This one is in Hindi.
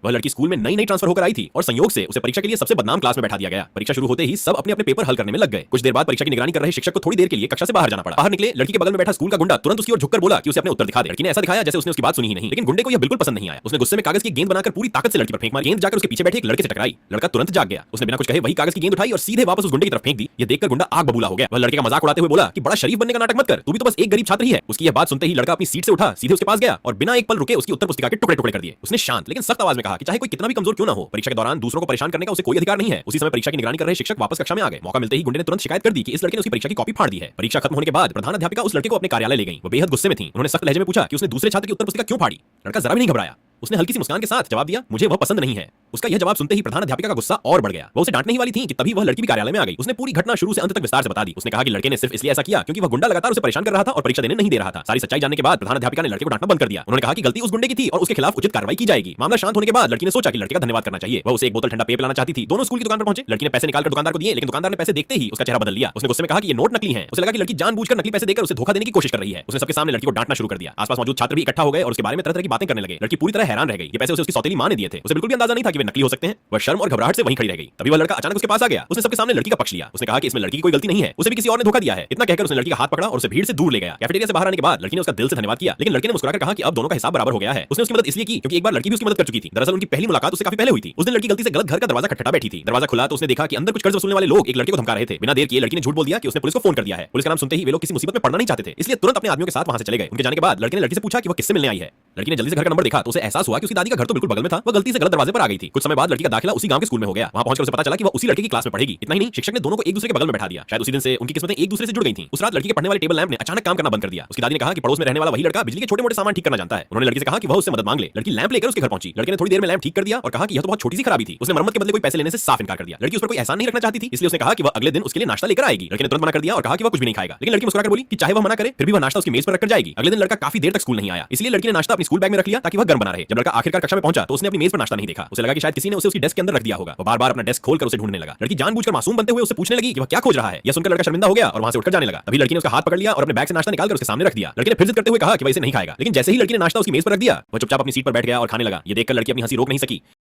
वह लड़की स्कूल में नई नई ट्रांसफर होकर आई थी और संयोग से उसे परीक्षा के लिए सबसे बदनाम क्लास में बैठा दिया गया। परीक्षा शुरू होते ही सब अपने अपने पेपर हल करने में लग गए। कुछ देर बाद परीक्षा की निगरानी कर रहे शिक्षक को थोड़ी देर के लिए कक्षा से बाहर जाना पड़ा। बाहर निकले, लड़की के बगल में बैठा स्कूल का गुंडा तुरंत उसकी ओर झुककर बोला कि उसे अपने उत्तर दिखा दे। लड़की ने ऐसा दिखाया जैसे उसने उसकी बात सुनी ही नहीं, लेकिन गुंडे को यह बिल्कुल पसंद नहीं आया। उसने गुस्से में कागज की गेंद बनाकर पूरी ताकत से लड़की पर फेंक मारी। गेंद जाकर उसके पीछे बैठे एक लड़के से टकराई। लड़का तुरंत जाग गया। उसने बिना कुछ कहे वही कागज की गेंद उठाई और सीधे वापस उस गुंडे की तरफ फेंक दी। ये देखकर गुंडा आग बबूला हो गया। वह लड़के का मजाक उड़ाते हुए बोला कि बड़ा शरीफ बनने का नाटक मत कर, तू भी तो बस एक गरीब छात्र ही है। उसकी यह बात सुनते ही लड़का अपनी सीट से उठा, सीधे उसके पास गया और बिना एक पल रुके उसकी उत्तर पुस्तिका के टुकड़े टुकड़े कर दिए। उसने शांत लेकिन सख्त आवाज में कहा कि चाहे कोई कितना भी कमजोर क्यों ना हो, परीक्षा के दौरान दूसरों को परेशान करने का उसे कोई अधिकार नहीं है। उसी समय परीक्षा की निगरानी कर रहे शिक्षक वापस कक्षा में आ गए। मौका मिलते ही गुंडे ने तुरंत शिकायत कर दी कि इस लड़के ने उसकी परीक्षा की कॉपी फाड़ दी है। परीक्षा खत्म होने के बाद प्रधान अध्यापिका उस लड़के को अपने कार्यालय ले गई। वो बेहद गुस्से में थी। उन्होंने सख्त लहजे में पूछा कि उसने दूसरे छात्र की उत्तर पुस्तिका क्यों फाड़ी। लड़का जरा भी नहीं घबराया। उसने हल्की सी मुस्कान के साथ जवाब दिया, मुझे वह पसंद नहीं है। उसका यह जवाब सुनते ही प्रधान अध्यापिका का गुस्सा और बढ़ गया। वो उसे डांटने ही वाली थी कि तभी वह लड़की भी कार्यालय में आ गई। उसने पूरी घटना शुरू से अंत तक विस्तार से बता दी। उसने कहा कि लड़के ने सिर्फ इसलिए ऐसा किया क्योंकि वह गुंडा लगातार उसे परेशान कर रहा था और परीक्षा देने नहीं दे रहा था। सारी सच्चाई जानने के बाद प्रधान अध्यापिका ने लड़के को डांटना बंद कर दिया। उन्होंने कहा कि गलती उस गुंडे की थी और उसके खिलाफ उचित कार्रवाई की जाएगी। मामला शांत होने के बाद लड़की ने सोचा कि लड़के का धन्यवाद करना चाहिए। वह उसे एक बोतल ठंडा पेय पिलाना चाहती थी। दोनों स्कूल की दुकान पर पहुंचे। लड़की ने पैसे निकालकर दुकानदार को दिए, लेकिन दुकानदार ने पैसे देखते ही उसका चेहरा बदल लिया। उसने गुस्से में कहा कि ये नोट नकली हैं। उसे लगा कि लड़की जानबूझकर नकली पैसे देकर उसे धोखा देने की कोशिश कर रही है। उसने सबके सामने लड़की को डांटना शुरू कर दिया। आसपास मौजूद छात्र भी इकट्ठा हो गए और उसके बारे में तरह तरह की बातें करने लगे। लड़की पूरी तरह हैरान रह गई। ये पैसे उसे उसकी सौतेली मां ने दिए थे। उसे बिल्कुल भी अंदाजा नहीं था कि वे नकली हो सकते हैं। वह शर्म और घबराहट से वहीं खड़ी रह गई। तभी वह लड़का अचानक उसके पास आ गया। उसने सबके सामने लड़की का पक्ष लिया। उसने कहा कि इसमें लड़की की कोई गलती नहीं है, उसे भी किसी और ने धोखा दिया है। इतना कहकर उसने लड़की का हाथ पकड़ा और उसे भीड़ से दूर ले गया। कैफेटेरिया से बाहर आने के बाद लड़की ने उसका दिल से धन्यवाद किया, लेकिन लड़के ने मुस्कुराकर कहा कि अब दोनों का हिसाब बराबर हो गया है। उसने उसकी मदद इसलिए की क्योंकि एक बार लड़की भी उसकी मदद कर चुकी थी। दरअसल उनकी पहली मुलाकात उससे काफी पहले हुई थी। उस दिन लड़की गलती से गलत घर का दरवाजा खटखटा बैठी थी। दरवाजा खुला तो उसने देखा कि अंदर कुछ कर्ज वसूलने वाले लोग एक लड़के को धमका रहे थे। बिना देर किए लड़की ने झूठ बोल दिया कि उसने पुलिस को फोन कर दिया है। पुलिस का नाम सुनते ही वे लोग किसी मुसीबत में पड़ना नहीं चाहते थे, इसलिए तुरंत अपने आदमियों के साथ वहां से चले गए। उनके जाने के बाद लड़के ने लड़की से पूछा कि वह किससे मिलने आई है। लड़की ने जल्दी से घर का नंबर देखा तो उसे एहसास हुआ कि उसकी दादी का घर तो बिल्कुल बगल में था। वह गलती से गलत दरवाजे पर आ गई थी। कुछ समय बाद लड़की का दाखिला उसी गांव के स्कूल में हो गया। वहां पहुंचकर उसे पता चला कि वह उसी लड़के की क्लास में पढ़ेगी। इतना ही नहीं, शिक्षक ने दोनों को एक दूसरे के बगल में बैठा दिया। शायद उसी दिन से उनकी किस्मतें एक दूसरे से जुड़ गई थीं। उस रात लड़की के पढ़ने वाले टेबल लैंप ने अचानक काम करना बंद कर दिया। उसकी दादी ने कहा कि पड़ोस में रहने वाला वही लड़का बिजली के छोटे मोटे सामान ठीक करना जानता है। उन्होंने लड़की से कहा कि वह उससे मदद मांग ले। लड़की लैंप लेकर उसके घर पहुंची। लड़के ने थोड़ी देर में लैंप ठीक कर दिया और कहा कि यह तो बहुत छोटी सी खराबी थी। उसने मरम्मत के बदले कोई पैसे लेने से साफ इनकार कर दिया। लड़की उस पर कोई एहसान नहीं रखना चाहती थी, इसलिए उसने कहा कि वह अगले दिन उसके लिए नाश्ता लेकर आएगी। लड़के ने तुरंत मना कर दिया और कहा कि वह कुछ भी नहीं खाएगा, लेकिन लड़की मुस्कुराकर बोली कि चाहे वह मना करे फिर भी वह नाश्ता उसकी मेज पर रखकर जाएगी। अगले दिन लड़का काफी देर तक स्कूल नहीं आया, इसलिए लड़की ने नाश्ता अपनी स्कूल बैग में रख लिया ताकि वह गर्म बना रहे। जब लड़का आखिरकार कक्षा में पहुंचा तो उसने अपनी मेज पर नाश्ता नहीं देखा। उसे लगा कि शायद किसी ने उसे उसकी डेस्क के अंदर रख दिया होगा। वो बार-बार अपना डेस्क खोलकर उसे ढूंढने लगा। लड़की जानबूझकर मासूम बनते हुए उससे पूछने लगी कि वह क्या खोज रहा है। यह सुनकर लड़का शर्मिंदा हो गया और वहां से उठकर जाने लगा। तभी लड़की ने उसका हाथ पकड़ लिया और अपने बैग से नाश्ता निकालकर उसके सामने रख दिया। लड़के ने फिर जिद करते हुए कहा कि वह इसे नहीं खाएगा, लेकिन जैसे ही लड़की ने नाश्ता उसकी मेज पर रख दिया, वह चुपचाप अपनी सीट पर बैठ गया और खाने लगा। ये देखकर लड़की अपनी हंसी रोक नहीं सकी।